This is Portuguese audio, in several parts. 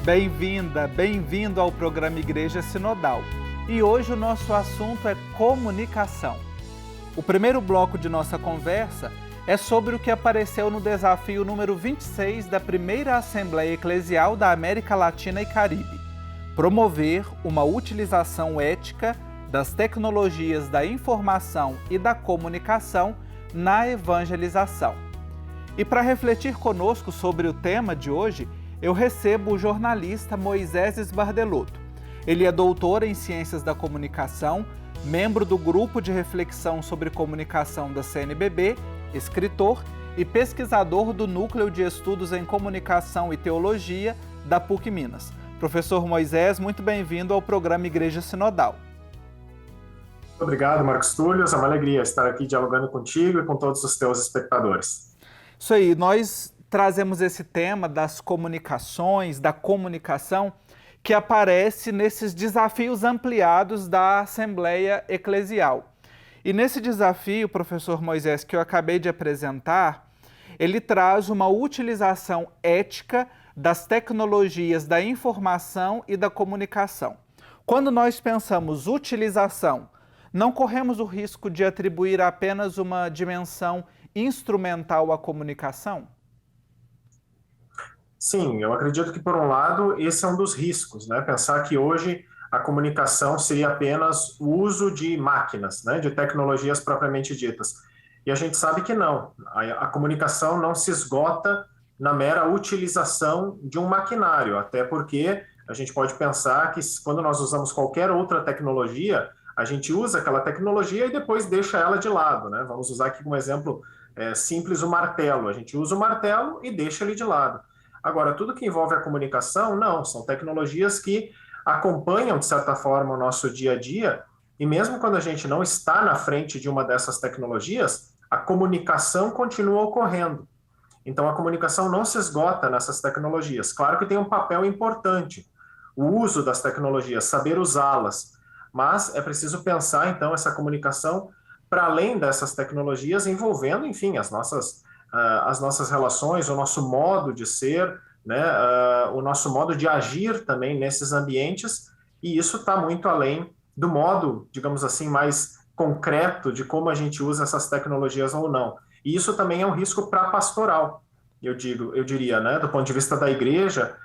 Bem-vinda, bem-vindo ao programa Igreja Sinodal. E hoje o nosso assunto é comunicação. O primeiro bloco de nossa conversa é sobre o que apareceu no desafio número 26 da primeira Assembleia Eclesial da América Latina e Caribe: promover uma utilização ética das tecnologias da informação e da comunicação na evangelização. E para refletir conosco sobre o tema de hoje, eu recebo o jornalista Moisés Sbardelotto. Ele é doutor em Ciências da Comunicação, membro do Grupo de Reflexão sobre Comunicação da CNBB, escritor e pesquisador do Núcleo de Estudos em Comunicação e Teologia da PUC Minas. Professor Moisés, muito bem-vindo ao programa Igreja Sinodal. Obrigado, Marcos Túlio. É uma alegria estar aqui dialogando contigo e com todos os teus espectadores. Isso aí, nós trazemos esse tema das comunicações, da comunicação, que aparece nesses desafios ampliados da Assembleia Eclesial. E nesse desafio, professor Moisés, que eu acabei de apresentar, ele traz uma utilização ética das tecnologias da informação e da comunicação. Quando nós pensamos utilização, não corremos o risco de atribuir apenas uma dimensão instrumental à comunicação? Sim, eu acredito que, por um lado, esse é um dos riscos, né? Pensar que hoje a comunicação seria apenas o uso de máquinas, né? De tecnologias propriamente ditas. E a gente sabe que não. A comunicação não se esgota na mera utilização de um maquinário, até porque a gente pode pensar que quando nós usamos qualquer outra tecnologia, a gente usa aquela tecnologia e depois deixa ela de lado, né? Vamos usar aqui como exemplo simples o martelo. A gente usa o martelo e deixa ele de lado. Agora, tudo que envolve a comunicação, não, são tecnologias que acompanham, de certa forma, o nosso dia a dia, e mesmo quando a gente não está na frente de uma dessas tecnologias, a comunicação continua ocorrendo. Então, a comunicação não se esgota nessas tecnologias. Claro que tem um papel importante, o uso das tecnologias, saber usá-las, mas é preciso pensar, então, essa comunicação para além dessas tecnologias, envolvendo, enfim, as nossas relações, o nosso modo de ser, né, o nosso modo de agir também nesses ambientes, e isso está muito além do modo, digamos assim, mais concreto de como a gente usa essas tecnologias ou não. E isso também é um risco para a pastoral, eu diria, né, do ponto de vista da igreja,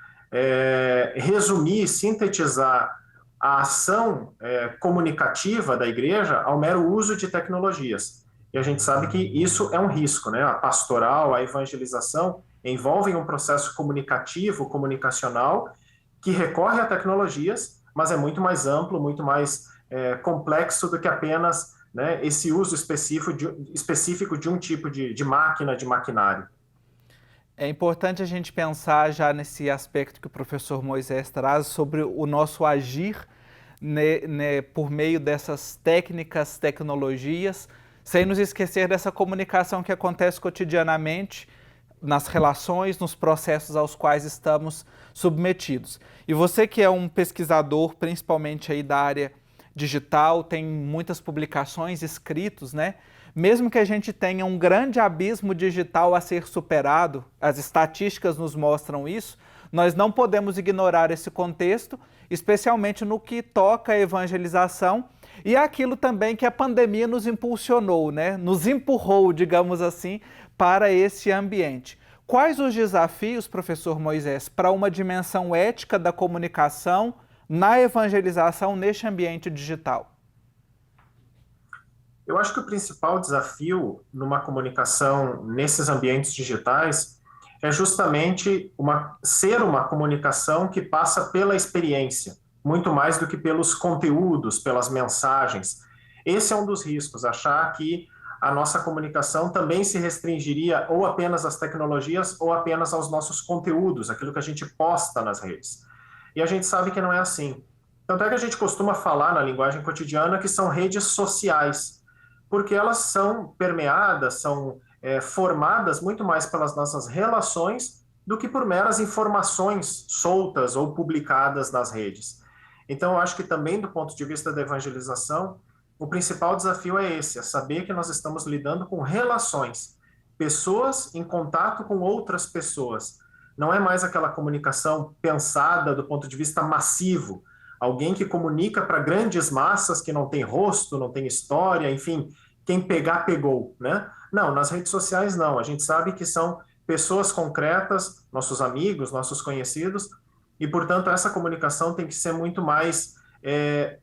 resumir, sintetizar a ação comunicativa da igreja ao mero uso de tecnologias. E a gente sabe que isso é um risco, né? A pastoral, a evangelização envolvem um processo comunicativo, comunicacional, que recorre a tecnologias, mas é muito mais amplo, muito mais complexo do que apenas, né, esse uso específico de um tipo de máquina, de maquinário. É importante a gente pensar já nesse aspecto que o professor Moisés traz sobre o nosso agir por meio dessas técnicas, tecnologias, sem nos esquecer dessa comunicação que acontece cotidianamente nas relações, nos processos aos quais estamos submetidos. E você que é um pesquisador, principalmente aí da área digital, tem muitas publicações, escritos, né? Mesmo que a gente tenha um grande abismo digital a ser superado, as estatísticas nos mostram isso, nós não podemos ignorar esse contexto, especialmente no que toca à evangelização e aquilo também que a pandemia nos impulsionou, né? Nos empurrou, digamos assim, para esse ambiente. Quais os desafios, professor Moisés, para uma dimensão ética da comunicação na evangelização neste ambiente digital? Eu acho que o principal desafio numa comunicação nesses ambientes digitais é justamente ser uma comunicação que passa pela experiência, muito mais do que pelos conteúdos, pelas mensagens. Esse é um dos riscos, achar que a nossa comunicação também se restringiria ou apenas às tecnologias ou apenas aos nossos conteúdos, aquilo que a gente posta nas redes. E a gente sabe que não é assim. Tanto é que a gente costuma falar na linguagem cotidiana que são redes sociais, porque elas são permeadas, são formadas muito mais pelas nossas relações do que por meras informações soltas ou publicadas nas redes. Então, eu acho que também do ponto de vista da evangelização, o principal desafio é esse, é saber que nós estamos lidando com relações, pessoas em contato com outras pessoas, não é mais aquela comunicação pensada do ponto de vista massivo, alguém que comunica para grandes massas que não tem rosto, não tem história, enfim, quem pegar, pegou, né? Não, nas redes sociais não, a gente sabe que são pessoas concretas, nossos amigos, nossos conhecidos, e, portanto, essa comunicação tem que ser muito mais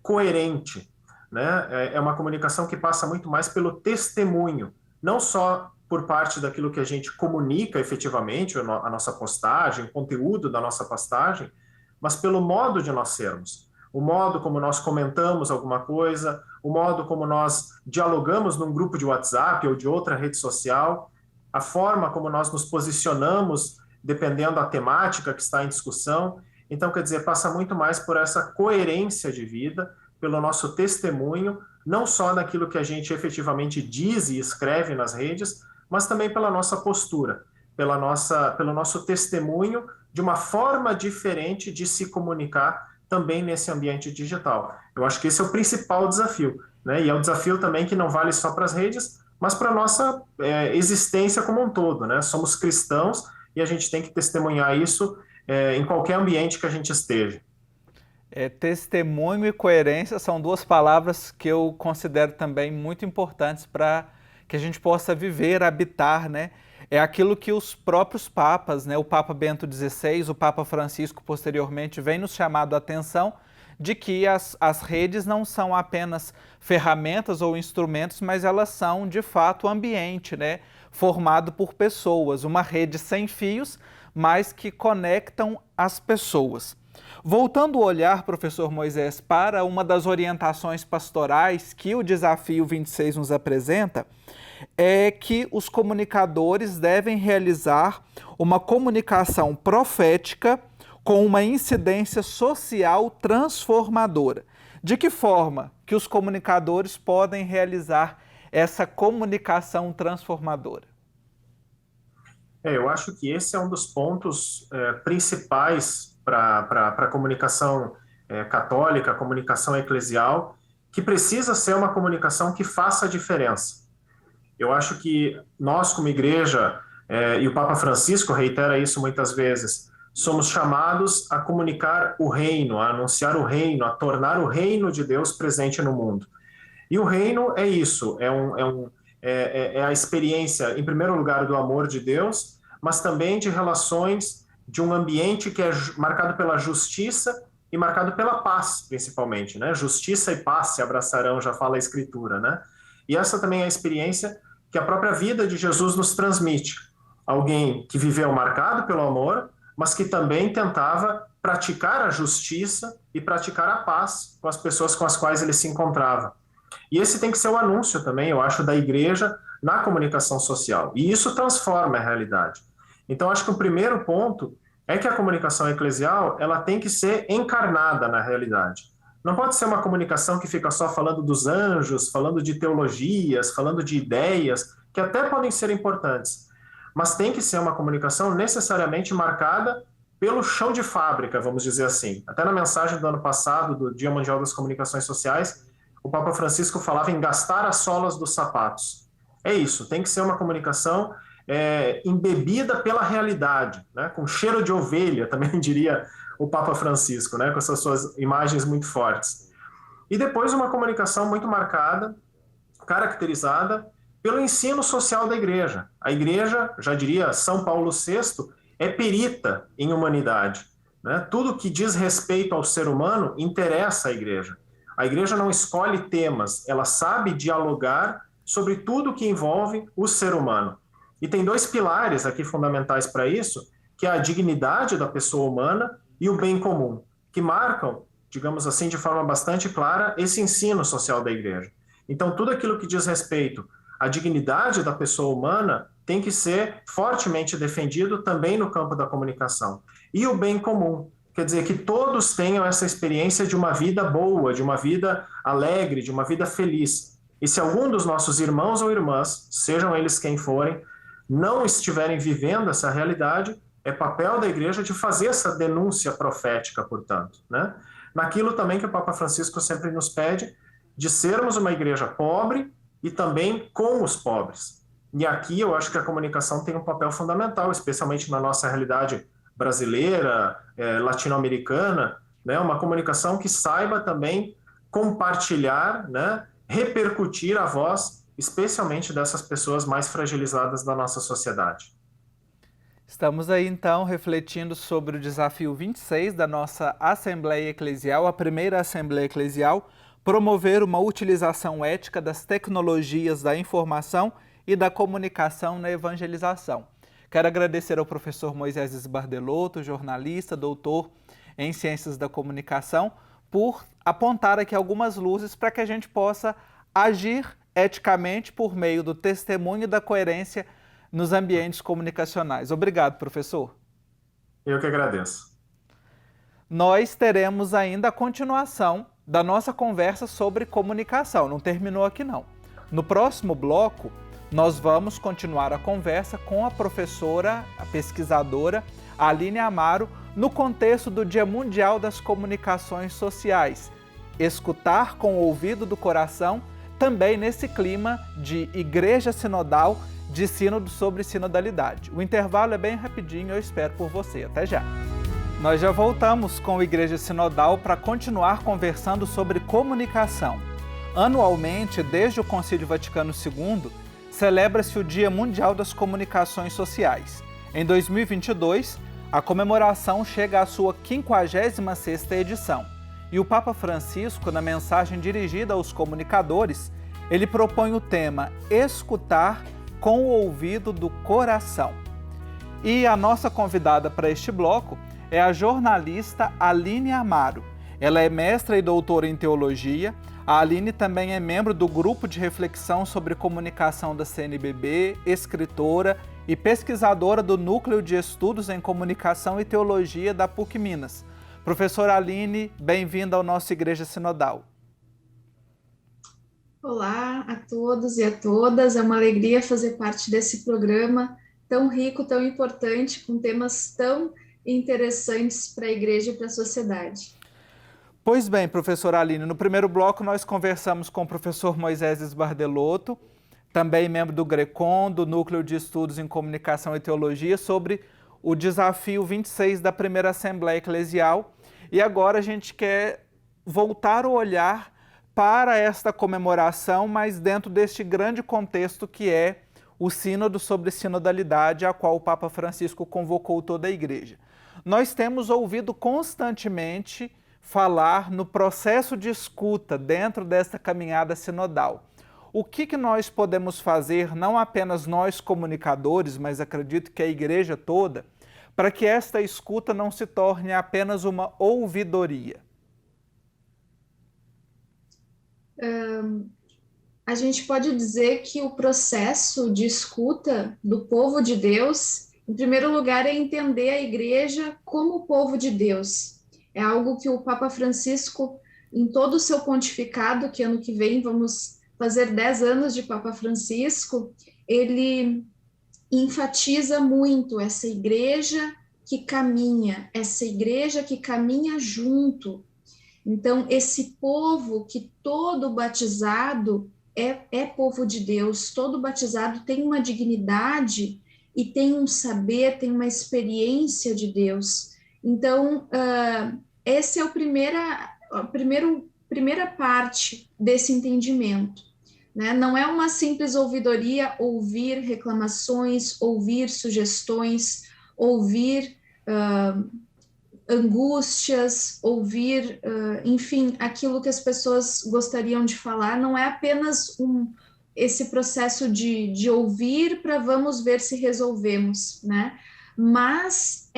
coerente, né? É uma comunicação que passa muito mais pelo testemunho, não só por parte daquilo que a gente comunica efetivamente, a nossa postagem, o conteúdo da nossa postagem, mas pelo modo de nós sermos. O modo como nós comentamos alguma coisa, o modo como nós dialogamos num grupo de WhatsApp ou de outra rede social, a forma como nós nos posicionamos dependendo da temática que está em discussão. Então, quer dizer, passa muito mais por essa coerência de vida, pelo nosso testemunho, não só daquilo que a gente efetivamente diz e escreve nas redes, mas também pela nossa postura, pelo nosso testemunho de uma forma diferente de se comunicar também nesse ambiente digital. Eu acho que esse é o principal desafio, né? E é um desafio também que não vale só para as redes, mas para a nossa existência como um todo, né? Somos cristãos e a gente tem que testemunhar isso em qualquer ambiente que a gente esteja. Testemunho e coerência são duas palavras que eu considero também muito importantes para que a gente possa viver, habitar, né? É aquilo que os próprios papas, né? O Papa Bento XVI, o Papa Francisco posteriormente, vem nos chamando a atenção de que as redes não são apenas ferramentas ou instrumentos, mas elas são, de fato, ambiente, né? Formado por pessoas, uma rede sem fios, mas que conectam as pessoas. Voltando o olhar, professor Moisés, para uma das orientações pastorais que o Desafio 26 nos apresenta, é que os comunicadores devem realizar uma comunicação profética com uma incidência social transformadora. De que forma que os comunicadores podem realizar essa comunicação transformadora? Eu acho que esse é um dos pontos principais para a comunicação católica, a comunicação eclesial, que precisa ser uma comunicação que faça a diferença. Eu acho que nós, como igreja, e o Papa Francisco reitera isso muitas vezes, somos chamados a comunicar o reino, a anunciar o reino, a tornar o reino de Deus presente no mundo. E o reino é isso, é a experiência, em primeiro lugar, do amor de Deus, mas também de relações de um ambiente que é marcado pela justiça e marcado pela paz, principalmente, né? Justiça e paz se abraçarão, já fala a Escritura, né? E essa também é a experiência que a própria vida de Jesus nos transmite. Alguém que viveu marcado pelo amor, mas que também tentava praticar a justiça e praticar a paz com as pessoas com as quais ele se encontrava. E esse tem que ser o anúncio também, eu acho, da igreja na comunicação social. E isso transforma a realidade. Então, acho que o primeiro ponto é que a comunicação eclesial ela tem que ser encarnada na realidade. Não pode ser uma comunicação que fica só falando dos anjos, falando de teologias, falando de ideias, que até podem ser importantes, mas tem que ser uma comunicação necessariamente marcada pelo chão de fábrica, vamos dizer assim. Até na mensagem do ano passado, do Dia Mundial das Comunicações Sociais, o Papa Francisco falava em gastar as solas dos sapatos. É isso, tem que ser uma comunicação embebida pela realidade, né? Com cheiro de ovelha, também diria o Papa Francisco, né? Com essas suas imagens muito fortes. E depois uma comunicação muito marcada, caracterizada pelo ensino social da igreja. A igreja, já diria São Paulo VI, é perita em humanidade, né? Tudo que diz respeito ao ser humano interessa à igreja. A igreja não escolhe temas, ela sabe dialogar sobre tudo que envolve o ser humano. E tem dois pilares aqui fundamentais para isso, que é a dignidade da pessoa humana e o bem comum, que marcam, digamos assim, de forma bastante clara, esse ensino social da igreja. Então, tudo aquilo que diz respeito à dignidade da pessoa humana tem que ser fortemente defendido também no campo da comunicação. E o bem comum, quer dizer, que todos tenham essa experiência de uma vida boa, de uma vida alegre, de uma vida feliz. E se algum dos nossos irmãos ou irmãs, sejam eles quem forem, não estiverem vivendo essa realidade, é papel da igreja de fazer essa denúncia profética, portanto, né? Naquilo também que o Papa Francisco sempre nos pede, de sermos uma igreja pobre e também com os pobres. E aqui eu acho que a comunicação tem um papel fundamental, especialmente na nossa realidade brasileira, latino-americana, né? Uma comunicação que saiba também compartilhar, né? Repercutir a voz, especialmente dessas pessoas mais fragilizadas da nossa sociedade. Estamos aí, então, refletindo sobre o desafio 26 da nossa Assembleia Eclesial, a primeira Assembleia Eclesial, promover uma utilização ética das tecnologias da informação e da comunicação na evangelização. Quero agradecer ao professor Moisés Esbardelotto, jornalista, doutor em Ciências da Comunicação, por apontar aqui algumas luzes para que a gente possa agir eticamente por meio do testemunho e da coerência nos ambientes comunicacionais. Obrigado, professor. Eu que agradeço. Nós teremos ainda a continuação da nossa conversa sobre comunicação. Não terminou aqui, não. No próximo bloco, nós vamos continuar a conversa com a professora, a pesquisadora Aline Amaro, no contexto do Dia Mundial das Comunicações Sociais. Escutar com o ouvido do coração, também nesse clima de igreja sinodal, de sínodo sobre sinodalidade. O intervalo é bem rapidinho, eu espero por você. Até já! Nós já voltamos com o Igreja Sinodal para continuar conversando sobre comunicação. Anualmente, desde o Concílio Vaticano II, celebra-se o Dia Mundial das Comunicações Sociais. Em 2022, a comemoração chega à sua 56ª edição. E o Papa Francisco, na mensagem dirigida aos comunicadores, ele propõe o tema Escutar com o ouvido do coração. E a nossa convidada para este bloco é a jornalista Aline Amaro. Ela é mestra e doutora em teologia. A Aline também é membro do grupo de reflexão sobre comunicação da CNBB, escritora e pesquisadora do Núcleo de Estudos em Comunicação e Teologia da PUC Minas. Professora Aline, bem-vinda ao nosso Igreja Sinodal. Olá a todos e a todas, é uma alegria fazer parte desse programa tão rico, tão importante, com temas tão interessantes para a igreja e para a sociedade. Pois bem, professora Aline, no primeiro bloco nós conversamos com o professor Moisés Esbardelotto, também membro do GRECOM, do Núcleo de Estudos em Comunicação e Teologia, sobre o desafio 26 da primeira Assembleia Eclesial. E agora a gente quer voltar o olhar para esta comemoração, mas dentro deste grande contexto que é o Sínodo sobre Sinodalidade, a qual o Papa Francisco convocou toda a Igreja. Nós temos ouvido constantemente falar no processo de escuta dentro desta caminhada sinodal. O que nós podemos fazer, não apenas nós comunicadores, mas acredito que a Igreja toda, para que esta escuta não se torne apenas uma ouvidoria? A gente pode dizer que o processo de escuta do povo de Deus, em primeiro lugar, é entender a Igreja como povo de Deus. É algo que o Papa Francisco, em todo o seu pontificado, que ano que vem vamos fazer 10 anos de Papa Francisco, ele enfatiza muito essa igreja que caminha, essa igreja que caminha junto. Então, esse povo que todo batizado é povo de Deus, todo batizado tem uma dignidade e tem um saber, tem uma experiência de Deus. Então, essa é a primeira parte desse entendimento, né? Não é uma simples ouvidoria, ouvir reclamações, ouvir sugestões, ouvir angústias, ouvir, enfim, aquilo que as pessoas gostariam de falar. Não é apenas esse processo de ouvir para vamos ver se resolvemos, né? Mas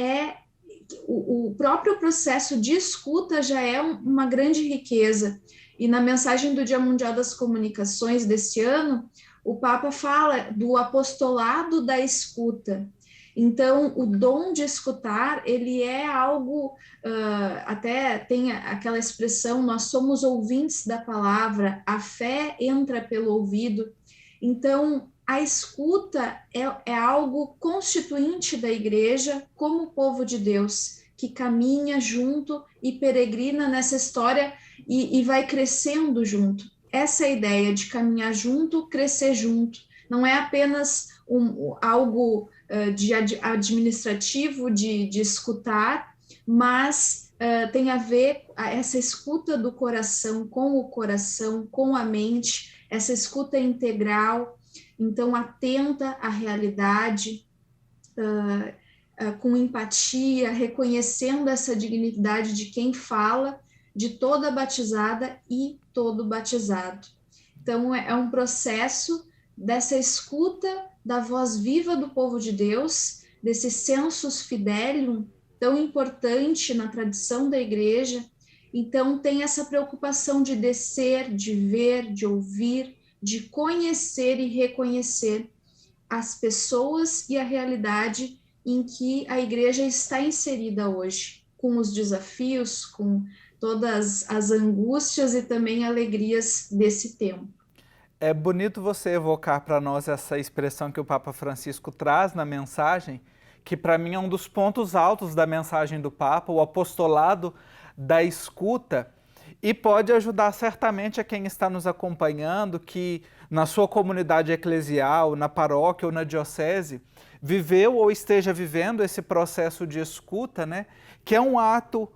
o próprio processo de escuta já é uma grande riqueza. E na mensagem do Dia Mundial das Comunicações desse ano, o Papa fala do apostolado da escuta. Então, o dom de escutar, ele é algo, até tem aquela expressão, nós somos ouvintes da palavra, a fé entra pelo ouvido. Então, a escuta é algo constituinte da igreja como povo de Deus, que caminha junto e peregrina nessa história e vai crescendo junto. Essa é a ideia de caminhar junto, crescer junto. Não é apenas algo administrativo de escutar, mas tem a ver essa escuta do coração, com a mente, essa escuta integral, então atenta à realidade, com empatia, reconhecendo essa dignidade de quem fala, de toda batizada e todo batizado. Então, é um processo dessa escuta da voz viva do povo de Deus, desse sensus fidelium tão importante na tradição da igreja. Então, tem essa preocupação de descer, de ver, de ouvir, de conhecer e reconhecer as pessoas e a realidade em que a igreja está inserida hoje, com os desafios, com todas as angústias e também alegrias desse tempo. É bonito você evocar para nós essa expressão que o Papa Francisco traz na mensagem, que para mim é um dos pontos altos da mensagem do Papa, o apostolado da escuta, e pode ajudar certamente a quem está nos acompanhando, que na sua comunidade eclesial, na paróquia ou na diocese, viveu ou esteja vivendo esse processo de escuta, né? Que é um ato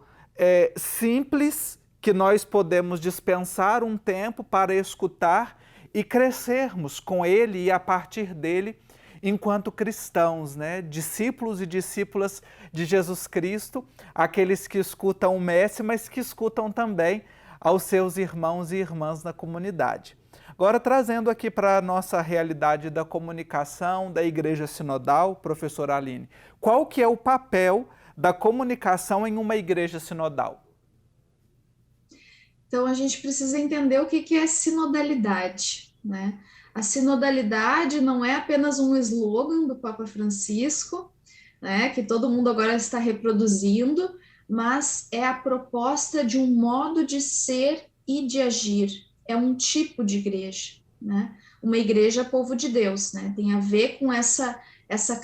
simples, que nós podemos dispensar um tempo para escutar e crescermos com ele e a partir dele enquanto cristãos, né? Discípulos e discípulas de Jesus Cristo, aqueles que escutam o Mestre, mas que escutam também aos seus irmãos e irmãs na comunidade. Agora, trazendo aqui para a nossa realidade da comunicação, da Igreja Sinodal, professora Aline, qual que é o papel da comunicação em uma Igreja Sinodal? Então, a gente precisa entender o que é sinodalidade, né? A sinodalidade não é apenas um slogan do Papa Francisco, né, que todo mundo agora está reproduzindo, mas é a proposta de um modo de ser e de agir. É um tipo de igreja, né? Uma igreja povo de Deus, né? Tem a ver com essa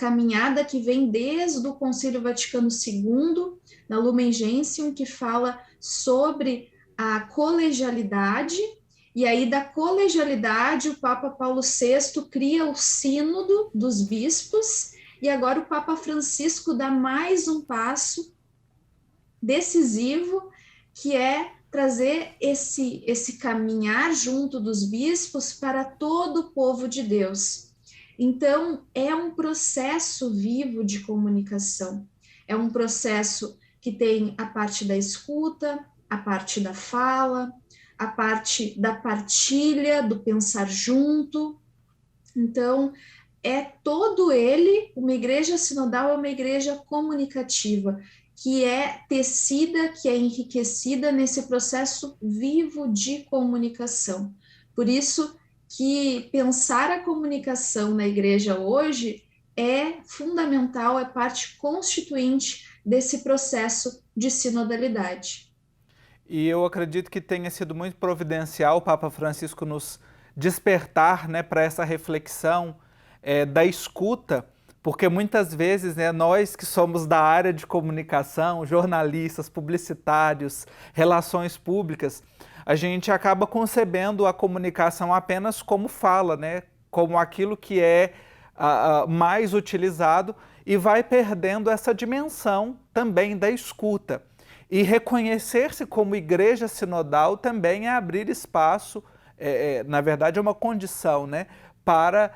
caminhada que vem desde o Concílio Vaticano II, na Lumen Gentium, que fala sobre a colegialidade. E aí, da colegialidade, o Papa Paulo VI cria o Sínodo dos Bispos, e agora o Papa Francisco dá mais um passo decisivo, que é trazer esse caminhar junto dos bispos para todo o povo de Deus. Então, é um processo vivo de comunicação, é um processo que tem a parte da escuta, a parte da fala, a parte da partilha, do pensar junto. Então, é todo ele, uma igreja sinodal é uma igreja comunicativa, que é tecida, que é enriquecida nesse processo vivo de comunicação. Por isso que pensar a comunicação na igreja hoje é fundamental, é parte constituinte desse processo de sinodalidade. E eu acredito que tenha sido muito providencial o Papa Francisco nos despertar, né, para essa reflexão da escuta, porque muitas vezes, né, nós que somos da área de comunicação, jornalistas, publicitários, relações públicas, a gente acaba concebendo a comunicação apenas como fala, né, como aquilo que é mais utilizado, e vai perdendo essa dimensão também da escuta. E reconhecer-se como igreja sinodal também é abrir espaço, na verdade é uma condição, né, para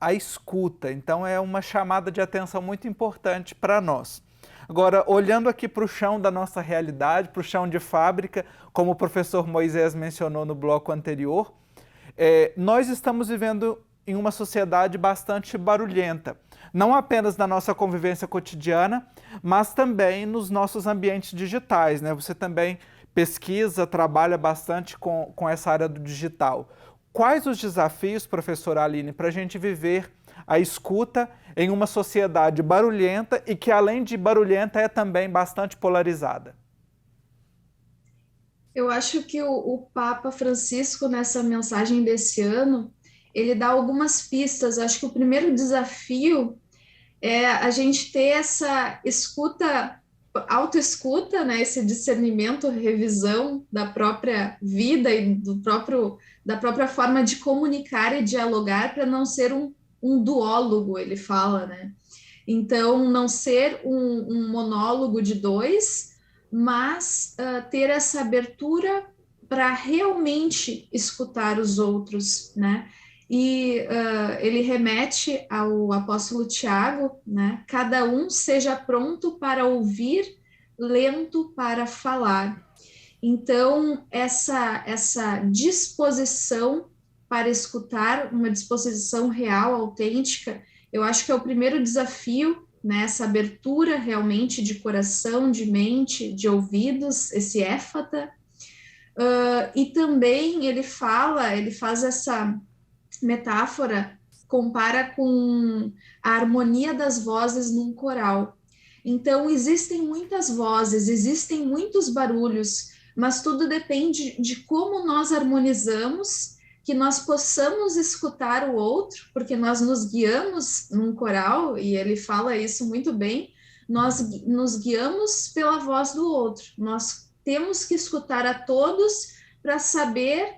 a escuta. Então é uma chamada de atenção muito importante para nós. Agora, olhando aqui para o chão da nossa realidade, para o chão de fábrica, como o professor Moisés mencionou no bloco anterior, nós estamos vivendo em uma sociedade bastante barulhenta, não apenas na nossa convivência cotidiana, mas também nos nossos ambientes digitais, né? Você também pesquisa, trabalha bastante com essa área do digital. Quais os desafios, professora Aline, para a gente viver a escuta em uma sociedade barulhenta e que, além de barulhenta, é também bastante polarizada? Eu acho que o Papa Francisco, nessa mensagem desse ano, ele dá algumas pistas. Acho que o primeiro desafio é a gente ter essa escuta, autoescuta, né, esse discernimento, revisão da própria vida e da própria forma de comunicar e dialogar, para não ser um um duólogo, ele fala, né? Então, não ser um monólogo de dois, mas ter essa abertura para realmente escutar os outros, né? E ele remete ao apóstolo Tiago, né? Cada um seja pronto para ouvir, lento para falar. Então, essa disposição para escutar, uma disposição real, autêntica, eu acho que é o primeiro desafio, né? Essa abertura realmente de coração, de mente, de ouvidos, esse éfata. E também ele faz essa metáfora, compara com a harmonia das vozes num coral. Então, existem muitas vozes, existem muitos barulhos, mas tudo depende de como nós harmonizamos, que nós possamos escutar o outro, porque nós nos guiamos num coral, e ele fala isso muito bem, nós nos guiamos pela voz do outro, nós temos que escutar a todos para saber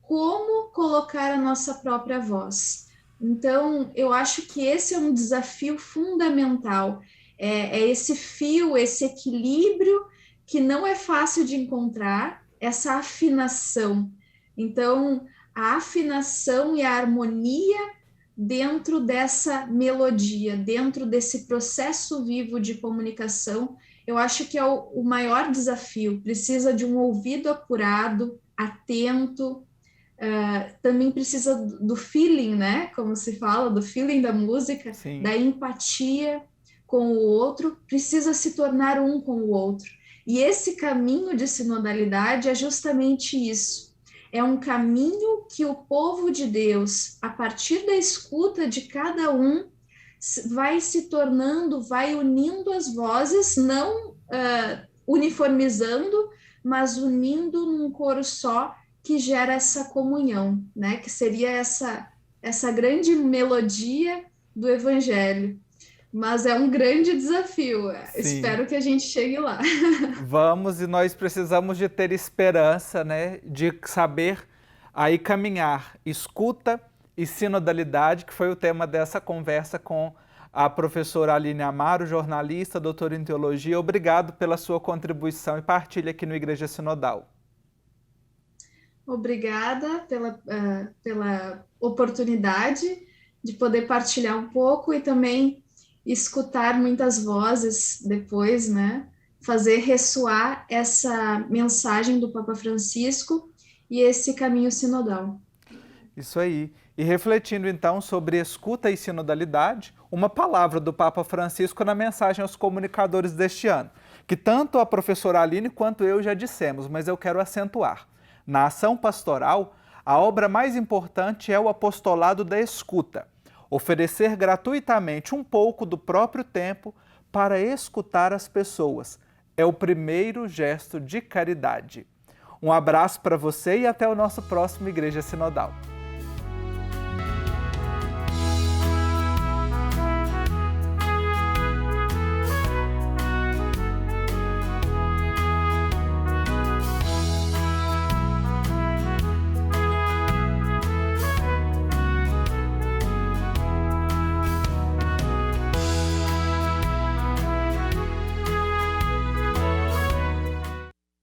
como colocar a nossa própria voz. Então, eu acho que esse é um desafio fundamental, é esse fio, esse equilíbrio que não é fácil de encontrar, essa afinação. Então, a afinação e a harmonia dentro dessa melodia, dentro desse processo vivo de comunicação, eu acho que é o maior desafio. Precisa de um ouvido apurado, atento, também precisa do feeling, né? Como se fala, do feeling da música, Sim. Da empatia com o outro, precisa se tornar um com o outro. E esse caminho de sinodalidade é justamente isso. É um caminho que o povo de Deus, a partir da escuta de cada um, vai se tornando, vai unindo as vozes, não uniformizando, mas unindo num coro só, que gera essa comunhão, né? Que seria essa grande melodia do Evangelho. Mas é um grande desafio. Sim. Espero que a gente chegue lá. Vamos, e nós precisamos de ter esperança, né? De saber aí caminhar. Escuta e sinodalidade, que foi o tema dessa conversa com a professora Aline Amaro, jornalista, doutora em teologia. Obrigado pela sua contribuição e partilha aqui no Igreja Sinodal. Obrigada pela oportunidade de poder partilhar um pouco e também escutar muitas vozes depois, né? Fazer ressoar essa mensagem do Papa Francisco e esse caminho sinodal. Isso aí. E refletindo então sobre escuta e sinodalidade, uma palavra do Papa Francisco na mensagem aos comunicadores deste ano, que tanto a professora Aline quanto eu já dissemos, mas eu quero acentuar. Na ação pastoral, a obra mais importante é o apostolado da escuta, oferecer gratuitamente um pouco do próprio tempo para escutar as pessoas. É o primeiro gesto de caridade. Um abraço para você e até o nosso próximo Igreja Sinodal.